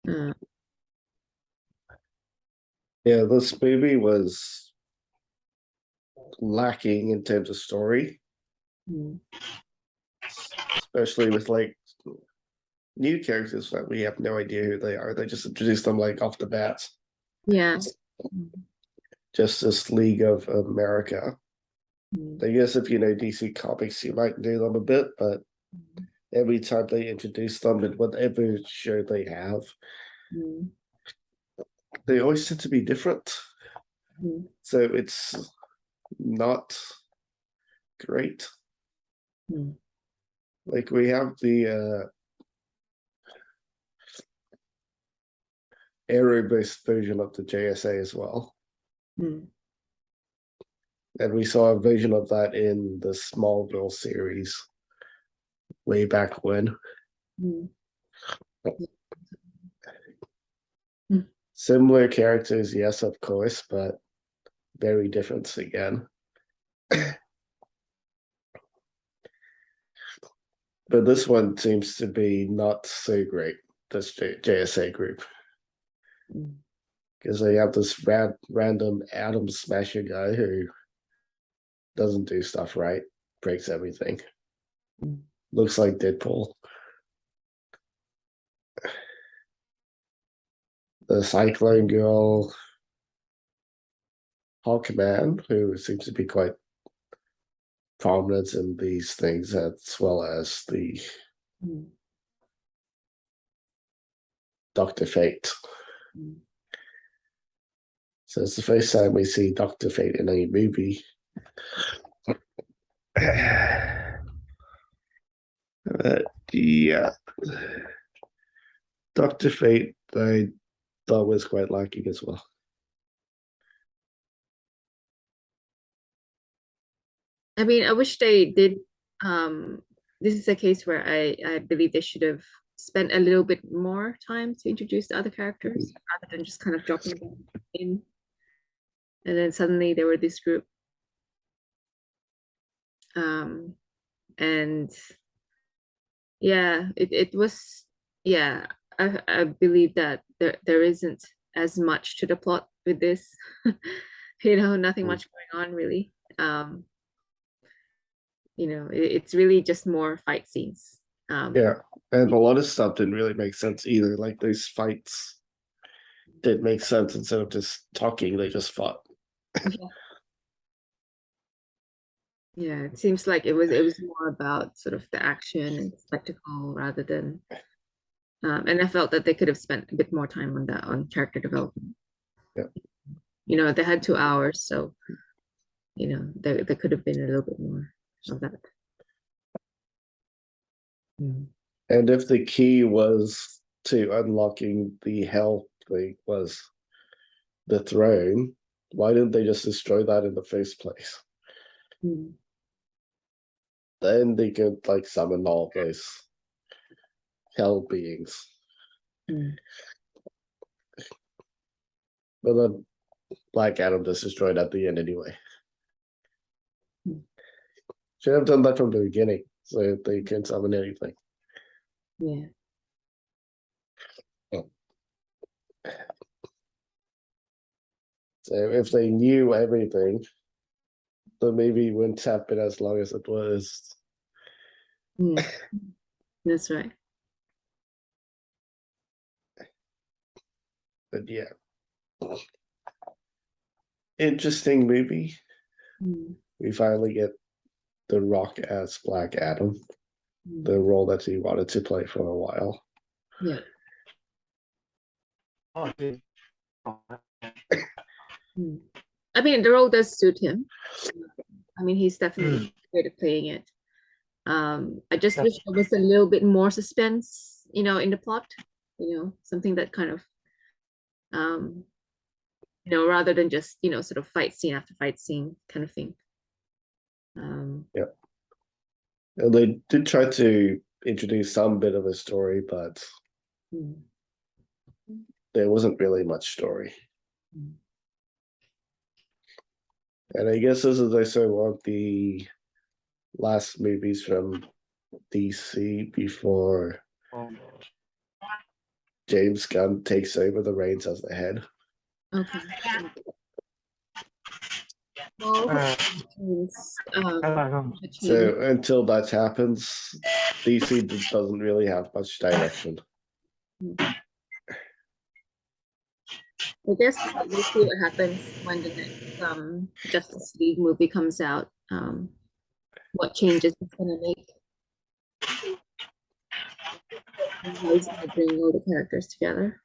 Uh, Yeah, this movie was lacking in terms of story, mm, especially with like new characters that we have no idea who they are. They just introduced them like off the bat. yeah. Justice League of America. Mm, I guess if you know DC Comics, you might know them a bit, but every time they introduce them in whatever show they have, mm, they always tend to be different. mm, So it's not great. mm, Like we have the Arrow-based version of the JSA as well. mm, And we saw a version of that in the Smallville series way back when. mm, mm. Similar characters, yes, of course, but very different again. But this one seems to be not so great, this JSA group, Mm. because they have this random Atom Smasher guy who doesn't do stuff right, breaks everything. Mm. Looks like Deadpool. The Cyclone Girl, Hawkman, who seems to be quite prominent in these things, as well as the Mm. Doctor Fate. Mm. So it's the first time we see Doctor Fate in a movie. Yeah, Doctor Fate, I thought was quite lacking as well. I mean, I wish they did. Um, this is a case where I believe they should have spent a little bit more time to introduce the other characters rather than just kind of dropping them in. And then suddenly they were this group. Um, and yeah, it was, yeah, I believe that there isn't as much to the plot with this. Nothing much going on really. It's really just more fight scenes. Um, Yeah, and a lot of stuff didn't really make sense either. Like those fights didn't make sense. Instead of just talking, they just fought. yeah, yeah, it seems like it was more about sort of the action and spectacle rather than and I felt that they could have spent a bit more time on that on character development. Yeah. They had 2 hours, so there could have been a little bit more of that. Mm. And if the key was to unlocking the hell thing was the throne, why didn't they just destroy that in the first place? Mm. Then they could like summon all those hell beings. Mm. But then Black Adam just destroyed at the end anyway. Mm. Should have done that from the beginning, so they can summon anything. Yeah. So if they knew everything, the movie wouldn't have been as long as it was. Mm. That's right. But yeah, interesting movie. Mm. We finally get The Rock as Black Adam, Mm. the role that he wanted to play for a while. Yeah. Mm. I mean, the role does suit him. I mean, he's definitely good at playing it. I just wish there was a little bit more suspense, in the plot, something that kind of, um, rather than just, sort of fight scene after fight scene kind of thing. Yeah, and they did try to introduce some bit of a story, but Mm. there wasn't really much story. Mm. And I guess this is also one of the last movies from DC before James Gunn takes over the reins as the head. Okay. Well, the change. So until that happens, DC doesn't really have much direction. I guess we'll see what happens when the next Justice League movie comes out. What changes it's gonna make. And how he's gonna bring all the characters together.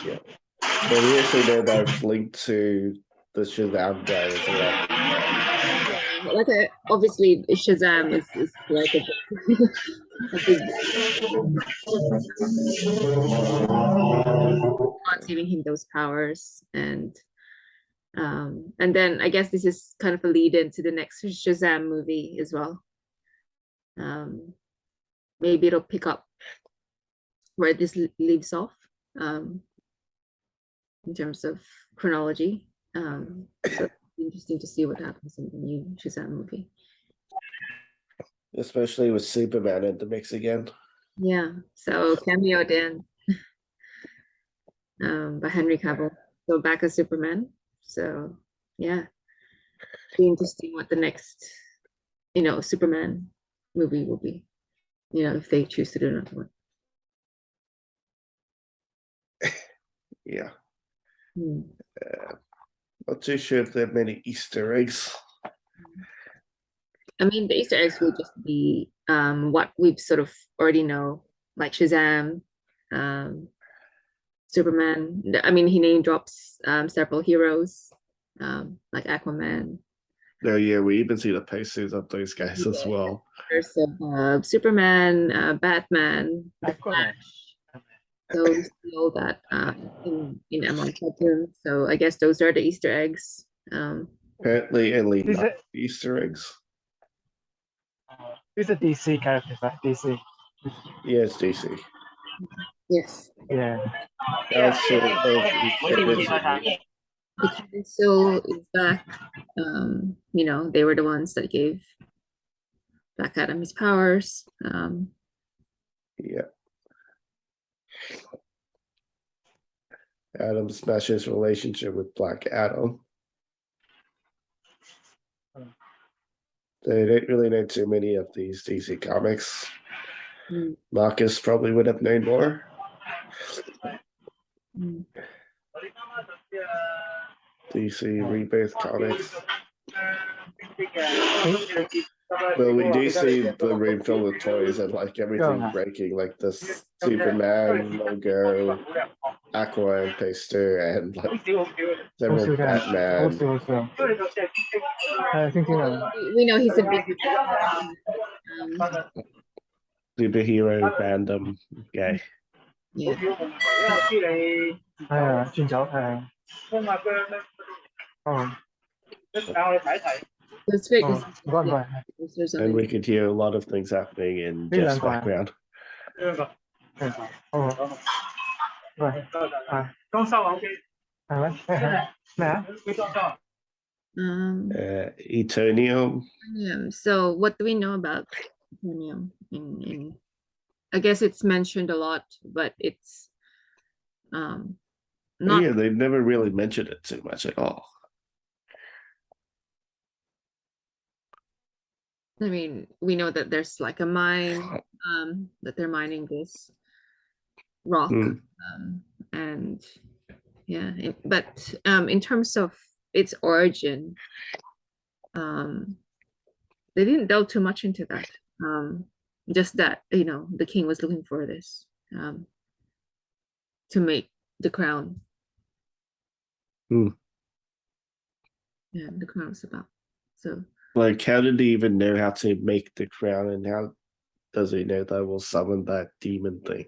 Yeah. But we also know that's linked to the Shazam guy as well. Like obviously Shazam is like a big not giving him those powers, and then I guess this is kind of a lead into the next Shazam movie as well. Maybe it'll pick up where this leaves off, in terms of chronology. So it's interesting to see what happens in the new Shazam movie. Especially with Superman in the mix again. Yeah, so cameo then by Henry Cavill. So back as Superman. So yeah, be interesting what the next, Superman movie will be. If they choose to do another one. Yeah. Hmm. Not too sure if there are many Easter eggs. I mean, the Easter eggs will just be what we've sort of already know, like Shazam, Superman. I mean, he name drops several heroes, like Aquaman. No, yeah, we even see the posters of those guys as well. There's Superman, Batman, the Flash. So we see all that in Emerald Bedroom. So I guess those are the Easter eggs. Apparently, only Is it- Easter eggs. It's a DC character, right? DC. Yeah, it's DC. Yes. Yeah. Also, The council is back. They were the ones that gave Black Adam his powers. Yeah. Adam smashes relationship with Black Adam. They don't really know too many of these DC comics. Marcus probably would have known more. DC Rebirth comics. Well, we do see the room filled with toys and like everything breaking, like this Superman logo, Aqua poster, and like several Batman. We know he's a big Superhero fandom guy. yeah. It's great to see. And we could hear a lot of things happening in Jeff's background. Eternium. So what do we know about Eternium? I guess it's mentioned a lot, but it's not. Yeah, they've never really mentioned it too much at all. I mean, we know that there's like a mine, that they're mining this rock, and yeah, but in terms of its origin, they didn't delve too much into that. Just that the king was looking for this to make the crown. Yeah, the crown is about. So like, how did he even know how to make the crown, and how does he know that will summon that demon thing?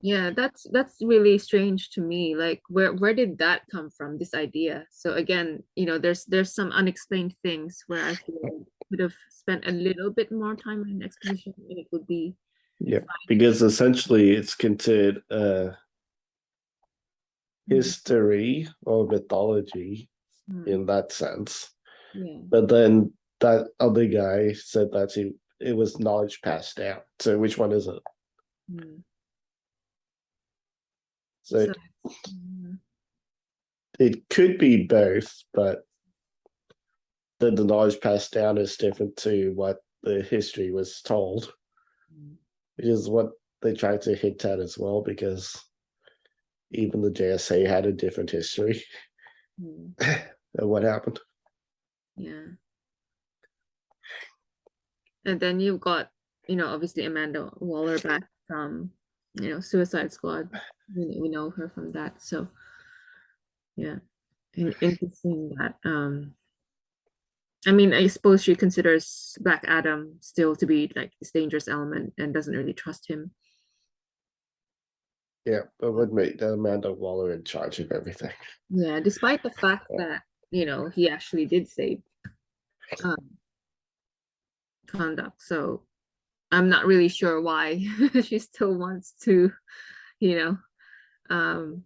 Yeah, that's really strange to me. Like, where did that come from, this idea? So again, there's some unexplained things where I feel like could have spent a little bit more time in an exposition, and it would be because essentially it's considered history or mythology in that sense. But then that other guy said that it was knowledge passed down. So which one is it? Mm. So So, mm, it could be both, but the knowledge passed down is different to what the history was told, mm, which is what they tried to hint at as well, because even the JSA had a different history mm, of what happened. yeah. And then you've got, obviously Amanda Waller back from, Suicide Squad. We know her from that. So yeah, interesting that. I mean, I suppose she considers Black Adam still to be like this dangerous element and doesn't really trust him. Yeah, but would make Amanda Waller in charge of everything. Yeah, despite the fact that, he actually did save um, Conduct. So I'm not really sure why she still wants to, you know, um,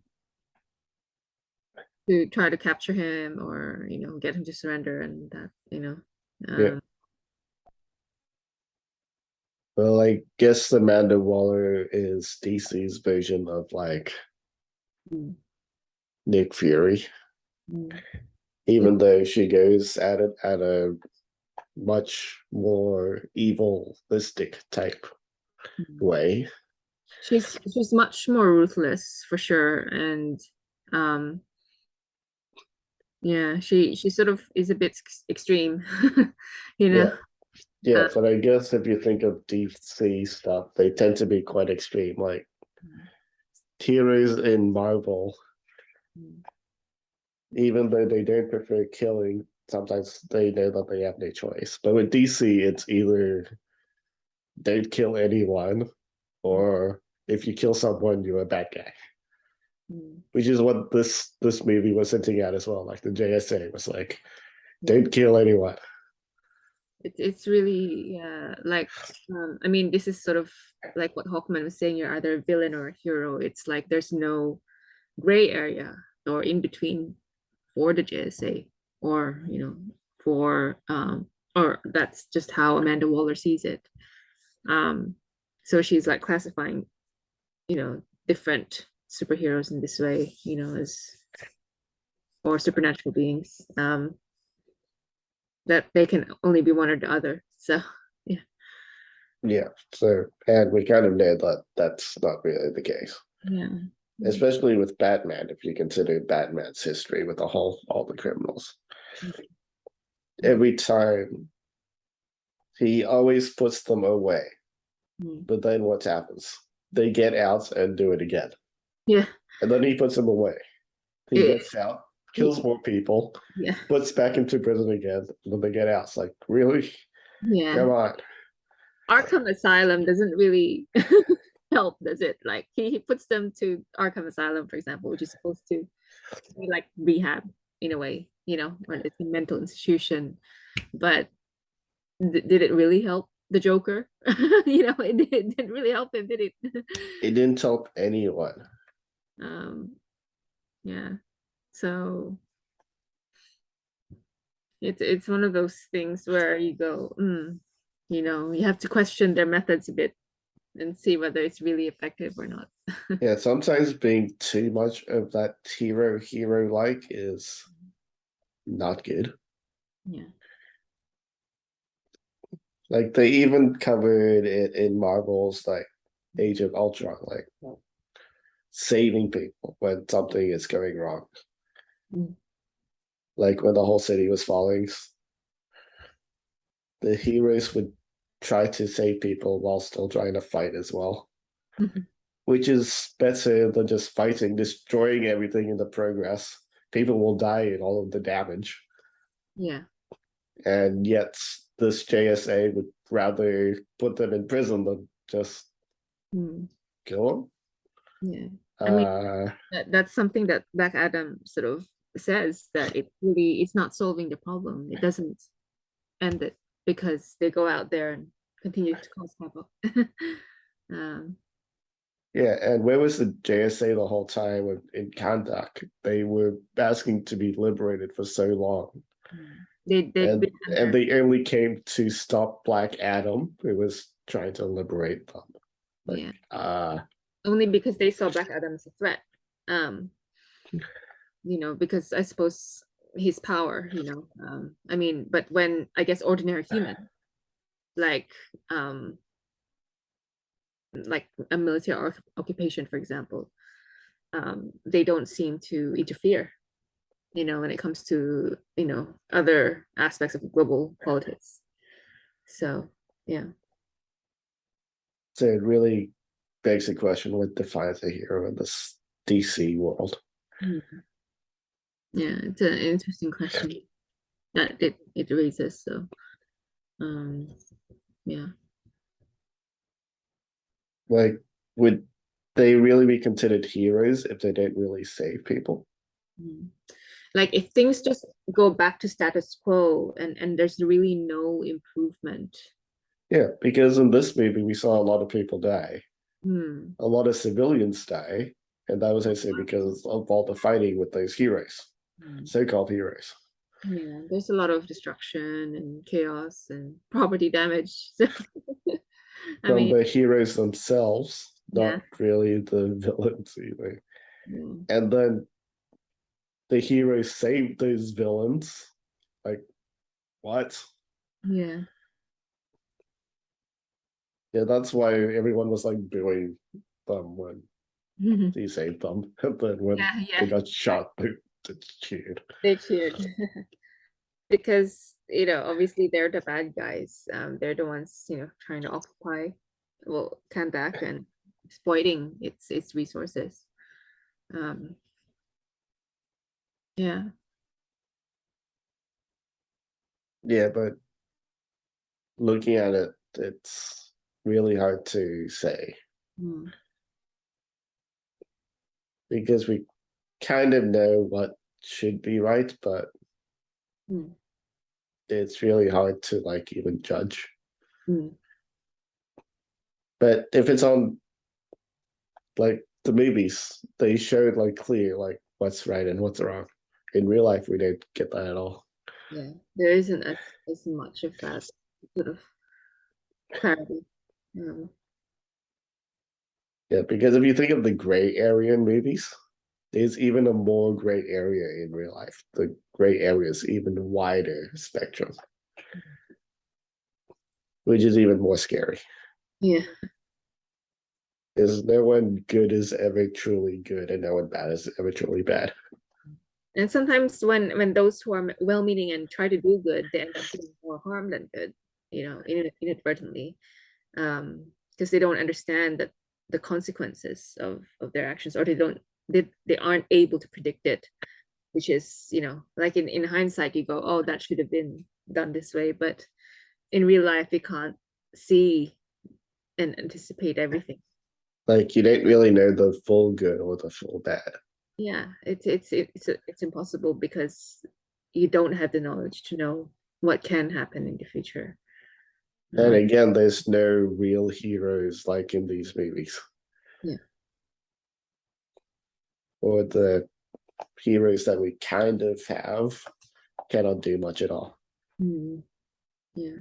to try to capture him or, get him to surrender and that, Yeah. um, Well, I guess Amanda Waller is DC's version of like mm, Nick Fury, mm, even though she goes at it at a much more evilistic type mm. way. She's much more ruthless for sure. And um yeah, she sort of is a bit extreme, you know. Yeah. Yeah, Uh, but I guess if you think of DC stuff, they tend to be quite extreme. Like heroes in Marvel, mm, even though they don't prefer killing, sometimes they know that they have no choice. But with DC, it's either don't kill anyone, or if you kill someone, you're a bad guy. mm, Which is what this movie was hinting at as well. Like the JSA was like, yeah. don't kill anyone. It's really, yeah, like I mean, this is sort of like what Hawkman was saying, you're either a villain or a hero. It's like there's no gray area or in between for the JSA, or for or that's just how Amanda Waller sees it. um so she's like classifying different superheroes in this way, as or supernatural beings, that they can only be one or the other. So yeah. Yeah. So, and we kind of know that that's not really the case, Yeah. especially with Batman. If you consider Batman's history with all the criminals, every time he always puts them away. Mm. But then what happens? They get out and do it again, Yeah. and then he puts them away. He It, gets out, kills more people, yeah. puts back into prison again, and then they get out. It's like, really? Yeah. Come on. Arkham Asylum doesn't really help, does it? Like he puts them to Arkham Asylum, for example, which is supposed to be like rehab in a way, or it's a mental institution. But did it really help the Joker? It didn't really help him, did it? It didn't help anyone. um, yeah. So it's one of those things where you go, you have to question their methods a bit and see whether it's really effective or not. Yeah, sometimes being too much of that hero like is not good. Yeah. Like they even covered it in Marvel's like Age of Ultron, like saving people when something is going wrong. Mm. Like when the whole city was falling, the heroes would try to save people while still trying to fight as well, Mhm. which is better than just fighting, destroying everything in the progress. People will die in all of the damage. Yeah. And yet this JSA would rather put them in prison than just Mm. kill them. Yeah. I mean, Uh, that's something that Black Adam sort of says, that it's not solving the problem. It doesn't end it because they go out there and continue to cause havoc. um, yeah, and where was the JSA the whole time in Kandak? They were asking to be liberated for so long. they've And been under. they only came to stop Black Adam, who was trying to liberate them. Like, Yeah. Only because they saw Black Adam as a threat. Because I suppose his power, I mean, but when I guess ordinary human, like a military occupation, for example, they don't seem to interfere, when it comes to, other aspects of global politics. So, yeah. So it really begs the question, what defines a hero in this DC world? Yeah, it's an interesting question that it raises. So, yeah. Like, would they really be considered heroes if they don't really save people? Like if things just go back to status quo and there's really no improvement. Yeah, because in this movie we saw a lot of people die. Hmm. A lot of civilians die, and that was also because of all the fighting with those heroes, so-called heroes. Yeah, there's a lot of destruction and chaos and property damage. So, From the heroes themselves, yeah. not really the villains either. Yeah. And then the heroes saved those villains. Like, what? Yeah. Yeah, that's why everyone was like booing them when he saved them. But when they got shot, they cheered. They cheered. Because, obviously they're the bad guys. They're the ones, trying to occupy, Kahndaq and exploiting its resources. Yeah. Yeah, but looking at it, it's really hard to say. Because we kind of know what should be right, but it's really hard to like even judge. But if it's on like the movies, they showed like clear like what's right and what's wrong. In real life, we don't get that at all. Yeah, there isn't as much of that sort of clarity. Yeah, because if you think of the gray area in movies, there's even a more gray area in real life. The gray area is even wider spectrum, which is even more scary. Yeah. Is no one good is ever truly good, and no one bad is ever truly bad. And sometimes when those who are well-meaning and try to do good, they end up doing more harm than good, inadvertently, because they don't understand that the consequences of their actions, or they aren't able to predict it, which is, like in hindsight, you go, oh, that should have been done this way, but in real life, we can't see and anticipate everything. Like you don't really know the full good or the full bad. Yeah, it's impossible because you don't have the knowledge to know what can happen in the future. And again, there's no real heroes like in these movies. Yeah. Or the heroes that we kind of have cannot do much at all. Yeah.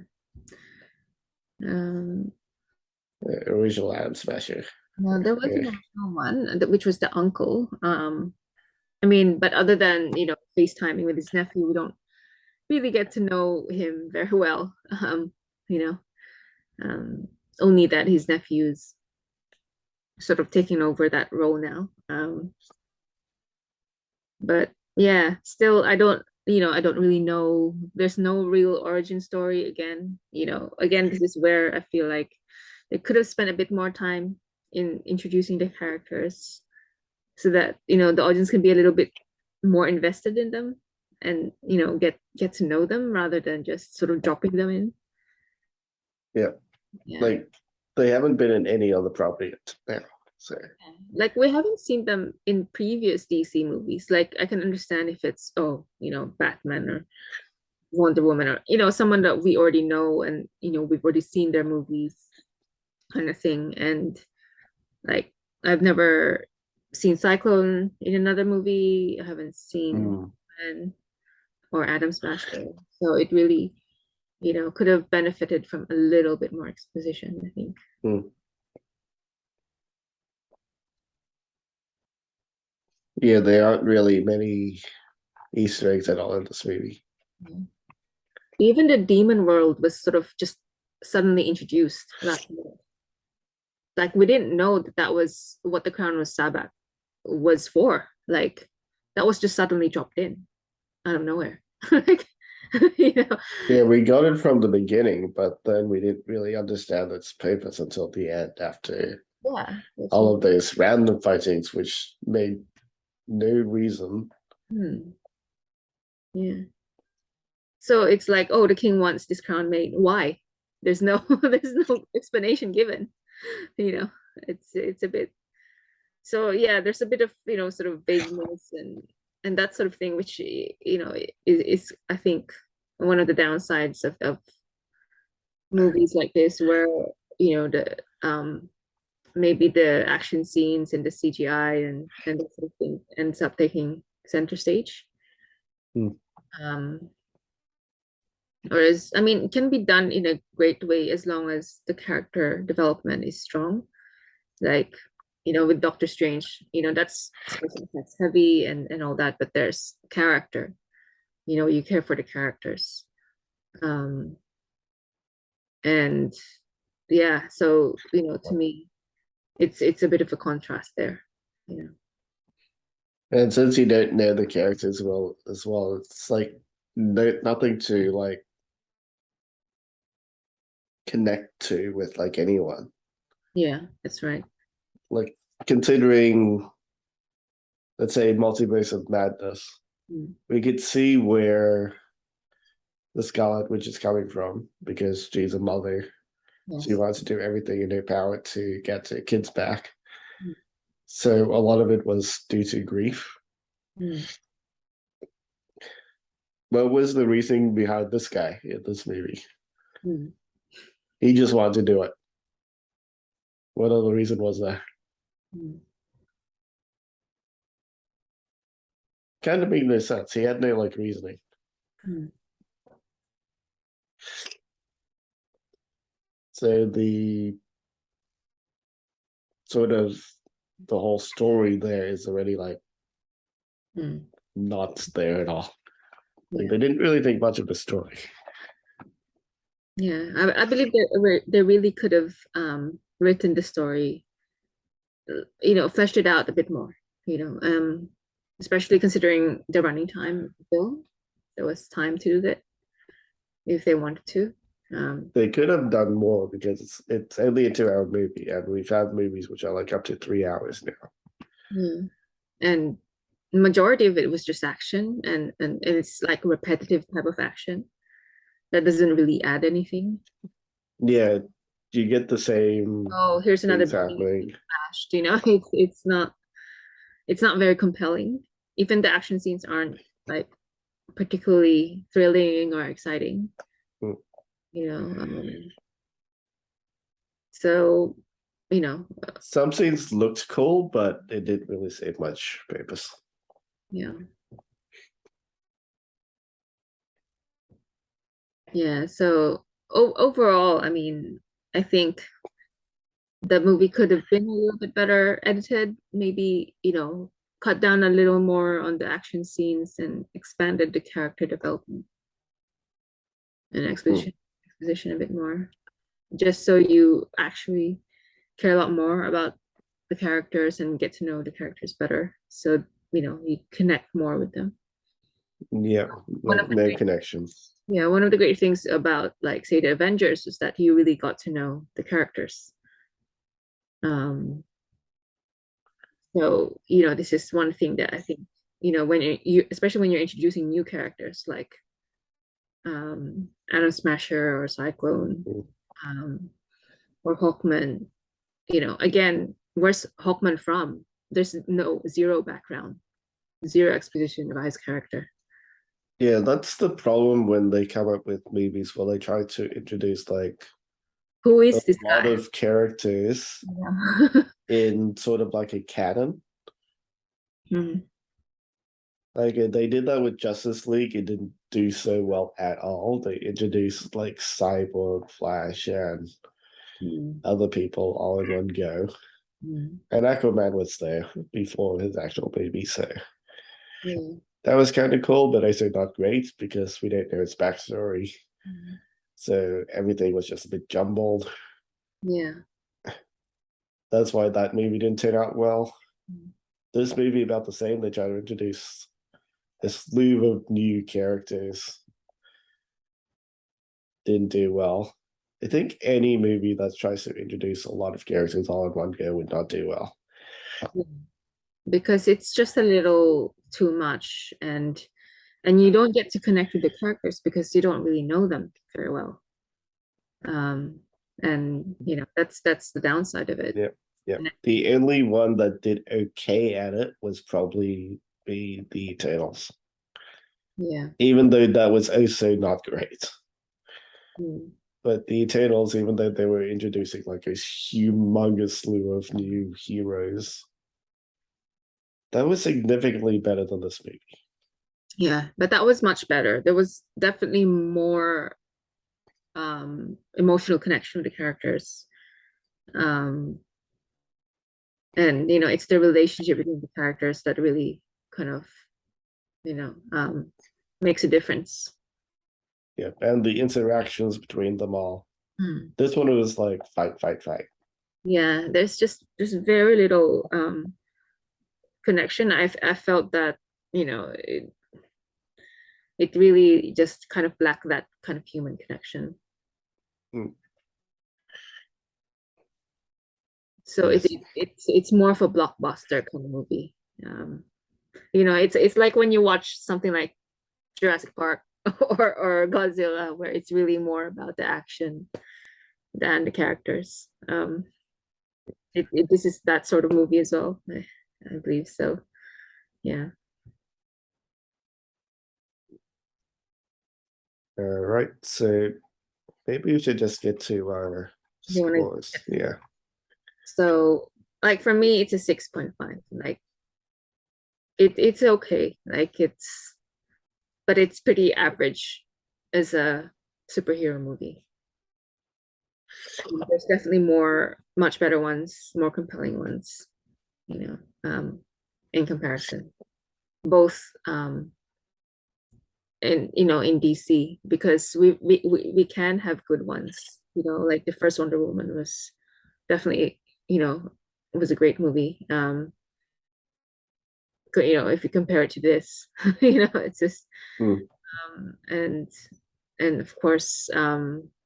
The original Atom Smasher. Well, there was an original one, which was the uncle. I mean, but other than, FaceTiming with his nephew, we don't really get to know him very well. Only that his nephew is sort of taking over that role now. But yeah, still, I don't really know. There's no real origin story again. Again, this is where I feel like they could have spent a bit more time in introducing the characters so that, the audience can be a little bit more invested in them and, get to know them rather than just sort of dropping them in. Yeah. Like they haven't been in any other property yet. So like we haven't seen them in previous DC movies. Like I can understand if it's Batman or Wonder Woman or someone that we already know and we've already seen their movies kind of thing. And like I've never seen Cyclone in another movie. I haven't seen Man or Atom Smasher. So it really could have benefited from a little bit more exposition, I think. Yeah, there aren't really many Easter eggs at all in this movie. Even the demon world was sort of just suddenly introduced last minute. Like we didn't know that that was what the Crown of Sabbath was for. Like that was just suddenly dropped in out of nowhere. Like, you know, Yeah, we got it from the beginning, but then we didn't really understand its purpose until the end after yeah. that's all right. of those random fightings, which made no reason. Yeah. So it's like, oh, the king wants this crown made. Why? There's no there's no explanation given. You know, it's a bit so yeah, there's a bit of, sort of vagueness and that sort of thing, which is I think one of the downsides of movies like this where, the maybe the action scenes and the CGI and that sort of thing ends up taking center stage. Hmm. Whereas, I mean, it can be done in a great way as long as the character development is strong. Like, with Doctor Strange, that's special effects heavy and all that, but there's character. You care for the characters. Um, and yeah, so, to me, it's a bit of a contrast there, you know. And since you don't know the characters well as well, it's like nothing to like connect to with like anyone. Yeah, that's right. Like considering, let's say, Multiverse of Madness, we could see where the Scarlet Witch is coming from because she's a mother. Yes. She wants to do everything in her power to get her kids back. Mm. So a lot of it was due to grief. Mm. What was the reasoning behind this guy in this movie? Mm. He just wanted to do it. What other reason was there? Mm. Kind of made no sense. He had no like reasoning. Mm. So the sort of the whole story there is already like Mm. not there at all. Like Yeah. they didn't really think much of the story. Yeah, I believe they really could have written the story, fleshed it out a bit more, especially considering the running time of the film. There was time to do that if they wanted to. They could have done more because it's only a 2 hour movie, and we've had movies which are like up to 3 hours now. Yeah. And majority of it was just action and it's like repetitive type of action that doesn't really add anything. Yeah, you get the same Oh, here's another things happening. smashed, it's not very compelling. Even the action scenes aren't like particularly thrilling or exciting. Hmm. So, Some scenes looked cool, but it didn't really save much purpose. yeah. Yeah, so overall, I mean, I think the movie could have been a little bit better edited, maybe, cut down a little more on the action scenes and expanded the character development and exposition a bit more, just so you actually care a lot more about the characters and get to know the characters better. So, you connect more with them. Yeah, like no connection. Yeah, one of the great things about, like, say, the Avengers is that you really got to know the characters. So, this is one thing that I think, when you especially when you're introducing new characters like Atom Smasher or Cyclone, or Hawkman, again, where's Hawkman from? There's zero background, zero exposition about his character. Yeah, that's the problem when they come up with movies where they try to introduce like Who is this a lot guy? of characters Yeah. in sort of like a canon. Mhm. Like they did that with Justice League. It didn't do so well at all. They introduced like Cyborg, Flash, and Mhm. other people all in one go. Mm. And Aquaman was there before his actual baby, so Yeah. that was kind of cool, but also not great because we don't know his backstory. Mm. So everything was just a bit jumbled. Yeah. That's why that movie didn't turn out well. Mm. This movie about the same. They try to introduce a slew of new characters. Didn't do well. I think any movie that tries to introduce a lot of characters all in one go would not do well. Yeah. Because it's just a little too much, and you don't get to connect with the characters because you don't really know them very well. And that's the downside of it. Yeah, yeah. And The only one that did okay at it was probably the Eternals, yeah. even though that was also not great. Mm. But the Eternals, even though they were introducing like a humongous slew of new heroes, that was significantly better than this movie. Yeah, but that was much better. There was definitely more emotional connection with the characters. And it's the relationship between the characters that really kind of, makes a difference. Yeah, and the interactions between them all. Hmm. This one was like fight, fight, fight. Yeah, there's very little connection. I felt that, it really just kind of lacked that kind of human connection. Hmm. So Yes. it's more of a blockbuster kind of movie. It's like when you watch something like Jurassic Park or Godzilla, where it's really more about the action than the characters. This is that sort of movie as well. I believe so. Yeah. All right, so maybe we should just get to our You wanna- scores. Yeah. So, like for me, it's a 6.5. Like it's okay. But it's pretty average as a superhero movie. There's definitely much better ones, more compelling ones, in comparison. Both in DC, because we can have good ones. Like the first Wonder Woman was definitely, it was a great movie. If you compare it to this, it's just Hmm. and of course,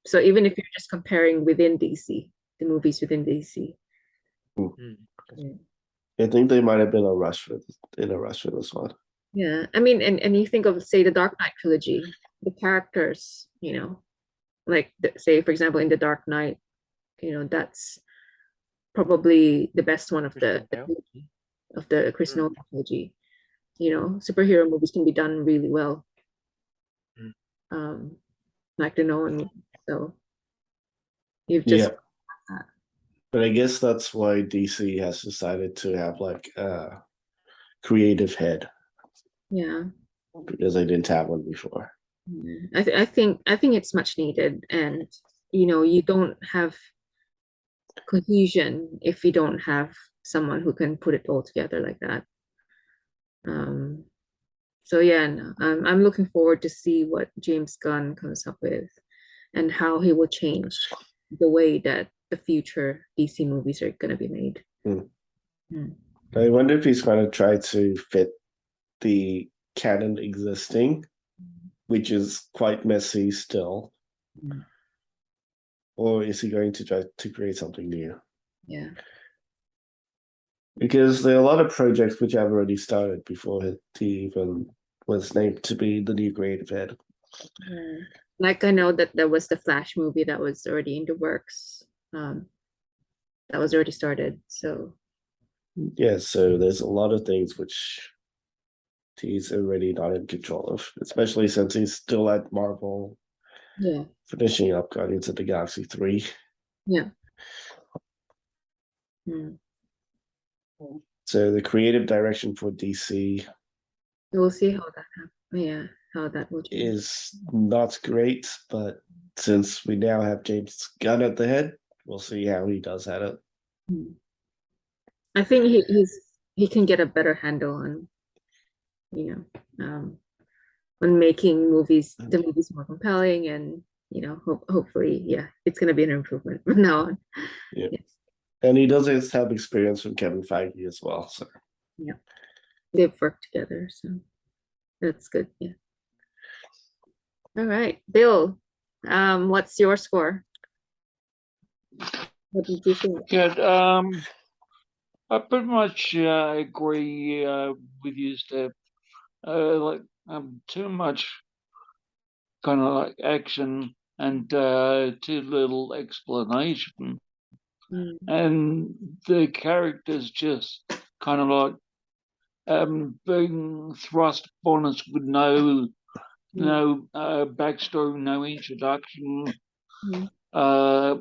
so even if you're just comparing within DC, the movies within DC. Yeah. I think they might have been in a rush for this one. Yeah, I mean, and you think of, say, the Dark Knight trilogy, the characters, like say, for example, in the Dark Knight, that's probably the best one of the trilogy, of the Chris Nolan trilogy. Superhero movies can be done really well. Like the Nolan movie. So you've just But I guess that's why DC has decided to have like a creative head, yeah. because they didn't have one before. I think it's much needed, and you don't have cohesion if you don't have someone who can put it all together like that. So yeah, no, I'm looking forward to see what James Gunn comes up with and how he will change the way that the future DC movies are going to be made. I wonder if he's going to try to fit the canon existing, which is quite messy still, or is he going to try to create something new? Yeah. Because there are a lot of projects which have already started before he even was named to be the new creative head. Yeah. Like I know that there was the Flash movie that was already in the works. That was already started. So yeah, so there's a lot of things which he's already not in control of, especially since he's still at Marvel. Yeah. Finishing up Guardians of the Galaxy 3. Yeah. So the creative direction for DC, we'll see how that happens. Yeah, how that will change. Is not great, but since we now have James Gunn at the head, we'll see how he does at it. I think he can get a better handle on, you on making the movies more compelling, and hopefully, yeah, it's gonna be an improvement from now on. Yeah. Yes. And he does have experience from Kevin Feige as well. So Yeah, they've worked together, so that's good. Yeah. All right, Bill, what's your score? What did you think? Yeah, I pretty much agree with you, Steph. Like too much kind of like action and too little explanation, Mm, and the characters just kind of like being thrust upon us with no backstory, no introduction, mm, uh,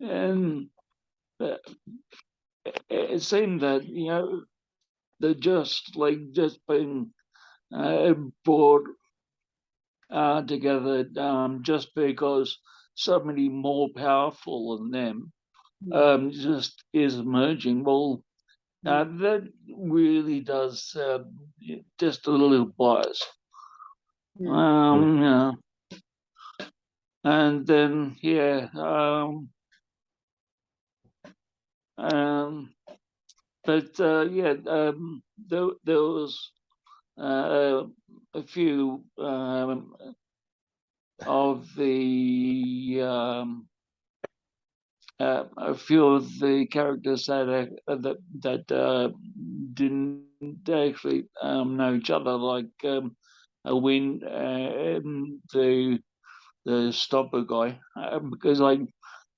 and it seemed that they're just being brought together just because somebody more powerful than them just is emerging. Well, that really does just a little bias. Yeah. And then but there was a few of the a few of the characters that didn't actually know each other, like Win and the stopper guy, because like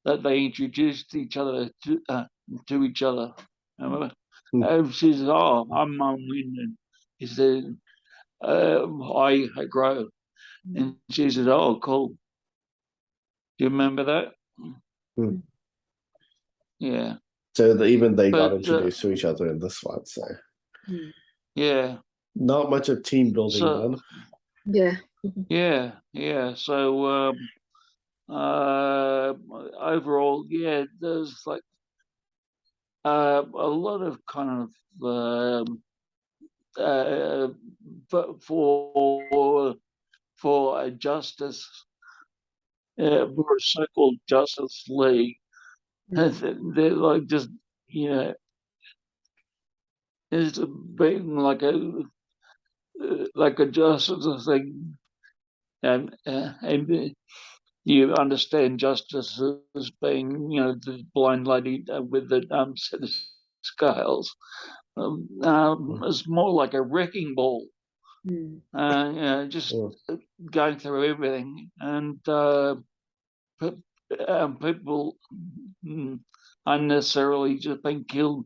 that they introduced each other to each other. She says, "Oh, I'm Win," and he said, "I grow," and she said, "Oh, cool. Do you remember that?" Hmm. Yeah. So even they got But introduced to each other in this one. So yeah. not much of team building So done. yeah. yeah. So overall, yeah, there's like a lot of kind of uh, for a justice, for a so-called Justice League, they're like just it's being like a justice thing, and you understand justice as being the blind lady with the set of scales. It's more like a wrecking ball. Just going through everything, and people unnecessarily just being killed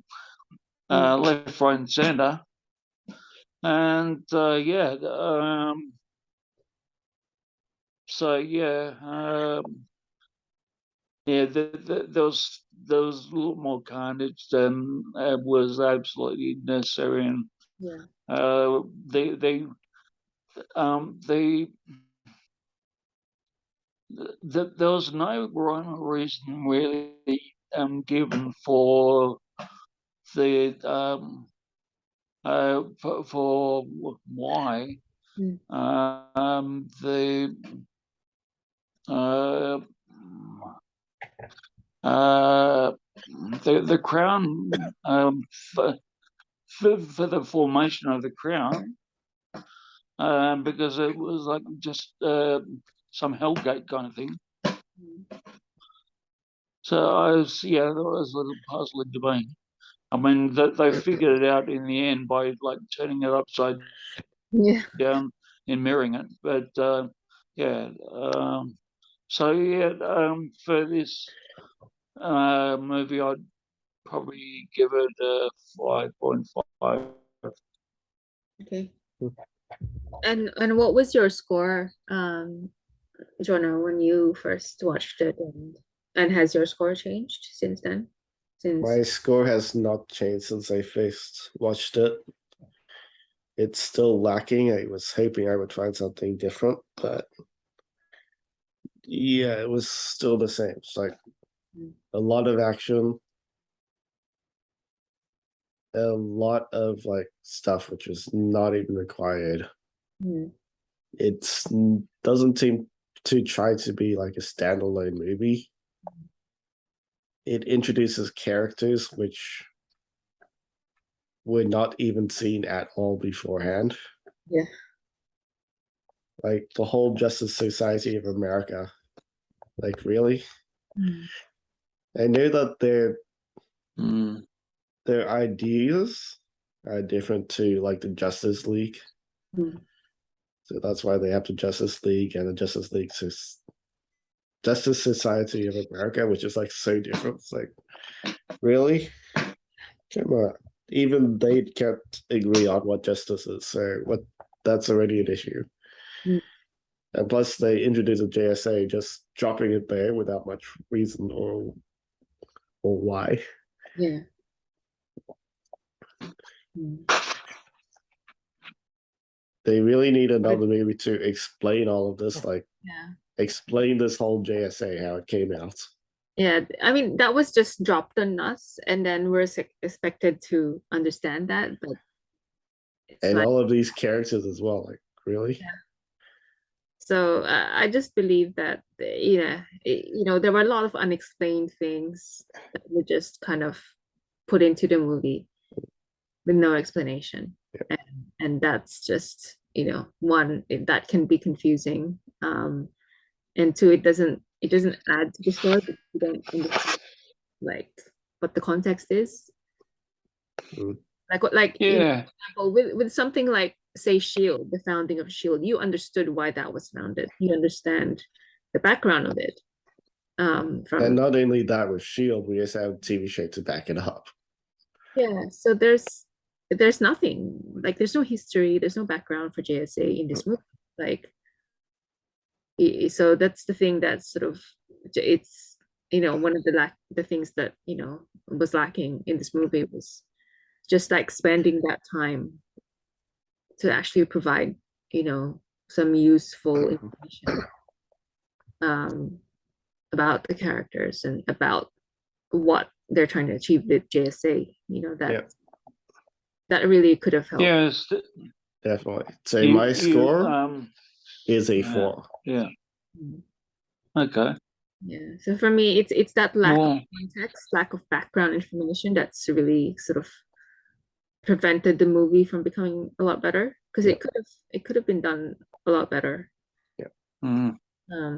left, right, and center. And so there was a lot more carnage than was absolutely necessary, and Yeah. they there was no rhyme or reason really given for the for why the uh, the crown for, for the formation of the crown, because it was like just some Hellgate kind of thing. So that was a little puzzling to me. I mean, they figured it out in the end by like turning it upside Yeah. down and mirroring it. But yeah, for this movie, I'd probably give it a 5.5. Okay. And what was your score, Jonah, when you first watched it, and has your score changed since then? My score has not changed since I first watched it. It's still lacking. I was hoping I would find something different, but yeah, it was still the same. It's like a lot of action, a lot of like stuff which was not even required. Hmm. It doesn't seem to try to be like a standalone movie. It introduces characters which were not even seen at all beforehand. Yeah. Like the whole Justice Society of America. Like really? Hmm. I know that Mm. their ideas are different to like the Justice League. Hmm. So that's why they have the Justice League and the Justice Society of America, which is like so different. It's like, really? Come on. Even they can't agree on what justice is. So what that's already an issue. Mm. And plus they introduced a JSA just dropping it there without much reason or why. Yeah. Hmm. They really need another movie to explain all of this, like Yeah. explain this whole JSA, how it came out. Yeah, I mean that was just dropped on us, and then we're expected to understand that, but it's And like, all of these characters as well. Like, really? yeah. So I just believe that there were a lot of unexplained things that were just kind of put into the movie with no explanation, Yeah. and that's just one that can be confusing, and two, it doesn't add to the story because you don't understand like what the context is. Mm. Like Yeah. example, with something like say Shield, the founding of Shield, you understood why that was founded. You understand the background of it. And From not only that, with Shield, we just have a TV show to back it up. Yeah, so there's nothing, like there's no history, there's no background for JSA in this movie. Like so that's the thing that's sort of it's one of the things that was lacking in this movie was just like spending that time to actually provide some useful information um, about the characters and about what they're trying to achieve with JSA. Yeah. That really could have helped. Yes. Definitely. So my score is a yeah, 4. Yeah. Mm. Okay. Yeah. So for me, it's that lack Well, of context, lack of background information that's really sort of prevented the movie from becoming a lot better because Yeah. it could have been done a lot better. mm,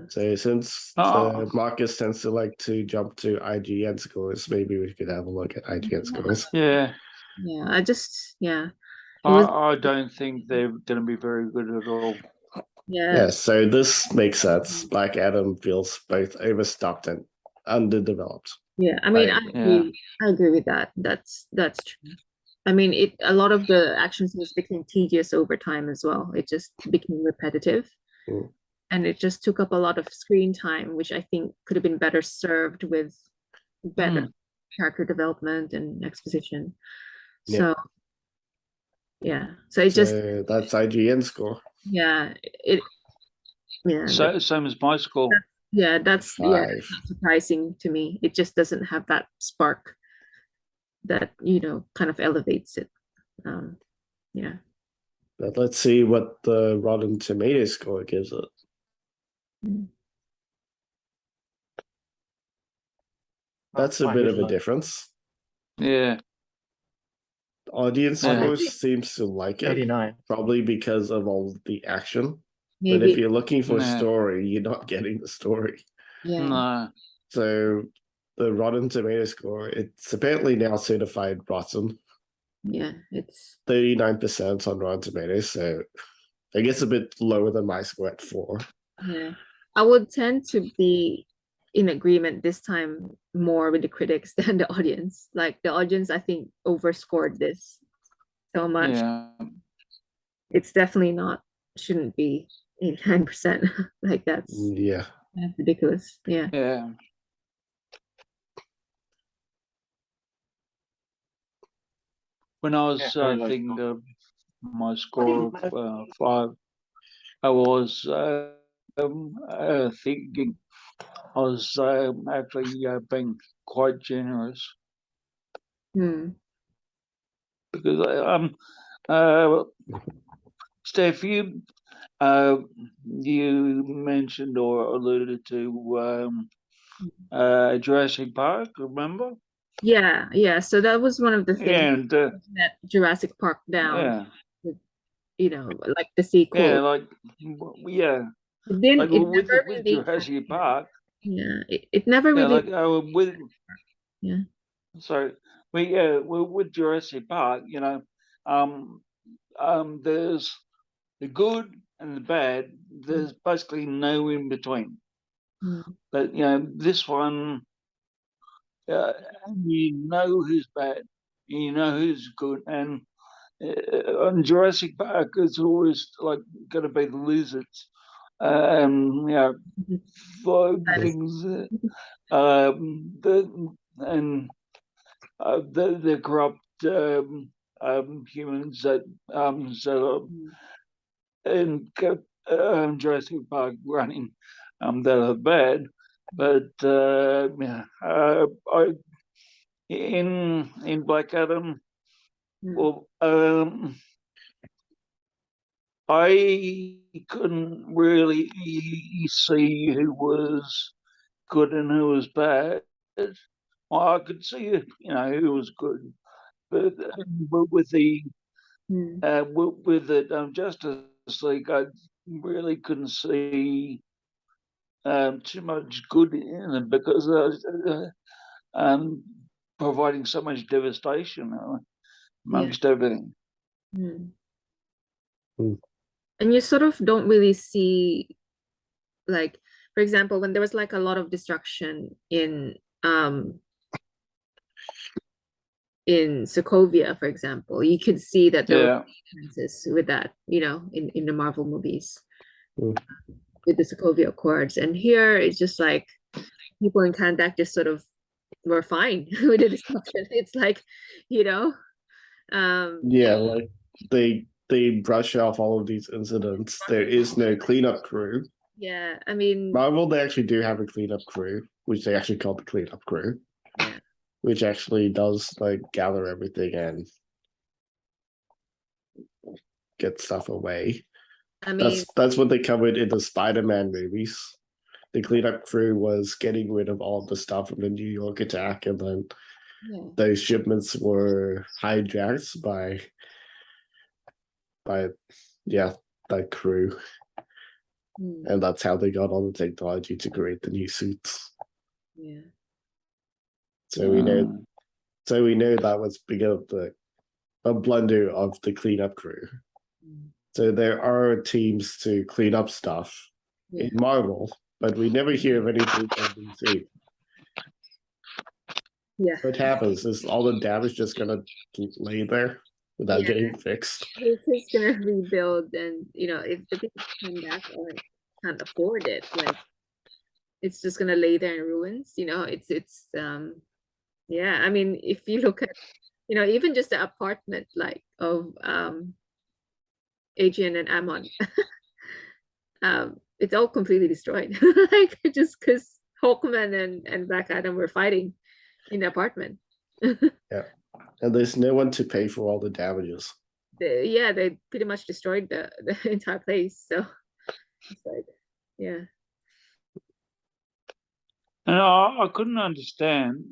So since Marcus tends to like to jump to IGN scores, maybe we could have a look at IGN scores. yeah. Yeah, it I, was I don't think they're going to be very good at all. Yeah, so this makes sense. Black Adam feels both overstuffed and underdeveloped. Yeah, I mean, Yeah. I agree with that. That's true. I mean, a lot of the action scenes became tedious over time as well. It just became repetitive, Mm. and it just took up a lot of screen time, which I think could have been better served with better character development and exposition. Yeah. So, yeah. So it just, So that's IGN score. yeah, So same as my score. that's 5. not surprising to me. It just doesn't have that spark that kind of elevates it. Yeah. But let's see what the Rotten Tomatoes score gives it. Mm. That's a bit of a difference. Yeah. Audience Yeah. scores seems to like it, 89. probably because of all the action. But Maybe. if you're looking for Yeah. story, you're not getting the story. Yeah. No. So the Rotten Tomato score, it's apparently now certified rotten, Yeah. It's 39% on Rotten Tomatoes. So I guess a bit lower than my score at 4. yeah. I would tend to be in agreement this time more with the critics than the audience. Like the audience, I think, overscored this so much. Yeah. It's definitely not, shouldn't be 89%. Like that's Yeah. ridiculous. Yeah. Yeah. When I was thinking of my score of 5, I was thinking I was actually being quite generous. Hmm. because Steph, you mentioned or alluded to Jurassic Park, remember? Yeah. So that was one of the things And that Jurassic Park down, yeah, with, you know, like the yeah, sequel. like yeah, It didn't. like It with never really. Jurassic Park, Yeah. It never yeah, really. like with Yeah. sorry, with Jurassic Park, there's the good and the bad. There's basically no in between. Mm. But this one, uh, you know who's bad, you know who's good, and on Jurassic Park, it's always like going to be the lizards, for That is. things, and the corrupt humans that so in Jurassic Park running that are bad, but in Black Adam, well, I couldn't really see who was good and who was bad. Well, I could see, who was good, but with the Justice League, I really couldn't see too much good in it because providing so much devastation Yeah. amongst everything. Mm. Mm. And you sort of don't really see, like, for example, when there was like a lot of destruction in Sokovia, for example, you could see that there were Yeah, differences with that, in the Marvel movies Mm. with the Sokovia Accords. And here it's just like people in Kandak just sort of were fine with the destruction. It's like, you know, Yeah, like they brush off all of these incidents. There is no cleanup crew. yeah, I mean, Marvel, they actually do have a cleanup crew, which they actually call the cleanup crew, yeah, which actually does like gather everything and get stuff away. I mean, That's what they covered in the Spider-Man movies. The cleanup crew was getting rid of all the stuff from the New York attack, and then yeah, those shipments were hijacked by yeah, that crew. mm, And that's how they got all the technology to create the new suits. yeah, So we know that was because of a blunder of the cleanup crew. mm, So there are teams to clean up stuff yeah, in Marvel, but we never hear of anything from DC. yeah, What happens is all the damage just gonna lay there without yeah. getting fixed. He's just gonna rebuild, and if the people come back or can't afford it, like it's just gonna lay there in ruins. Yeah. I mean, if you look at even just the apartment like of Adrian and Amon, it's all completely destroyed. Like just because Hawkman and Black Adam were fighting in the apartment. Yeah. And there's no one to pay for all the damages. They pretty much destroyed the entire place. So it's like, yeah. and I couldn't understand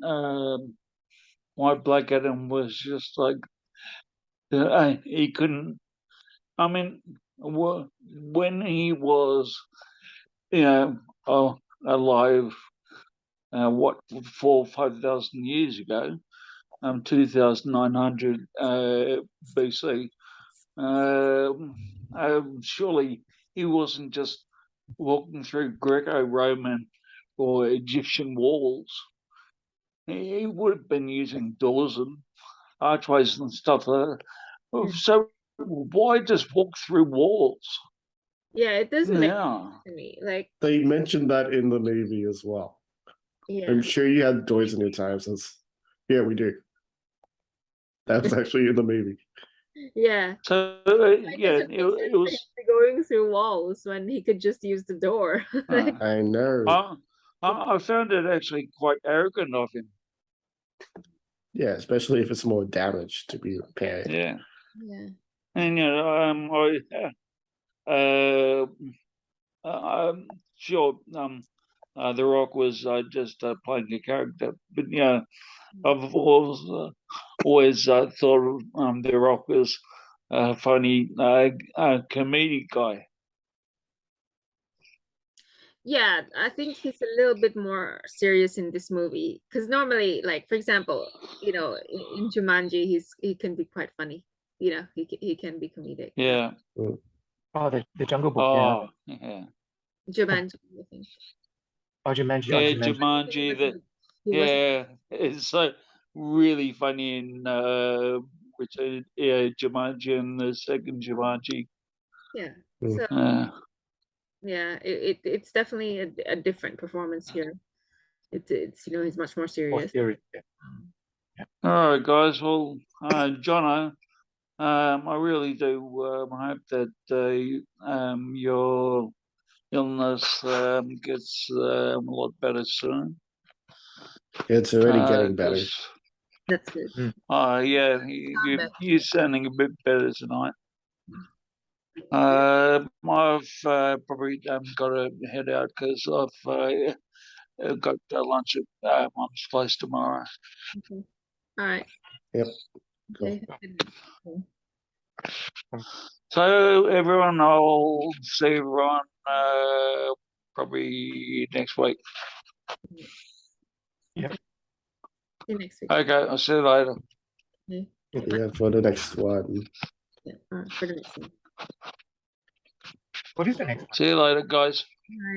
why Black Adam was just like he couldn't. I mean, when he was, alive, what 4,000 or 5,000 years ago, 2,900 BC. Surely he wasn't just walking through Greco-Roman or Egyptian walls. He would have been using doors and archways and stuff like that. So why just walk through walls? Yeah, it doesn't make Yeah. sense to me. Like, They mentioned that in the movie as well. yeah. I'm sure you had doors in your time since. Yeah, we do. That was actually in the movie. Yeah. So It yeah, doesn't make it sense for him was. to be going through walls when he could just use the door. Like, I know. I found it actually quite arrogant of him. Yeah, especially if it's more damage to be repaired. Yeah, Yeah. and sure. The Rock was just playing a character, but I've always thought of The Rock as a funny comedic guy. Yeah, I think he's a little bit more serious in this movie because normally, like for example, in Jumanji, he can be quite funny. He can be comedic. Yeah. Oh, the Jungle Book. Yeah. Oh, yeah. Jumanji, I think. Oh, Jumanji. Yeah, Oh, Jumanji. Jumanji. That. He was Yeah, it's so really funny in Return. Yeah, Jumanji and the second Jumanji. yeah. Mm. So yeah, it's definitely a different performance here. It's he's much more More serious. serious. Yeah. All right, guys. Well, Jono, I really do hope that your illness gets a lot better soon. It's already getting better. That's good. Yeah, you're sounding a bit better tonight. I've probably got to head out because I've got lunch at Mom's place tomorrow. Okay. All right. Yep. Okay. So everyone, I'll see everyone probably next week. See you next week. Okay, I'll see you later. Okay. Yeah, for the next one. Yeah, for the next one. What is the next one? See you later, guys. All right.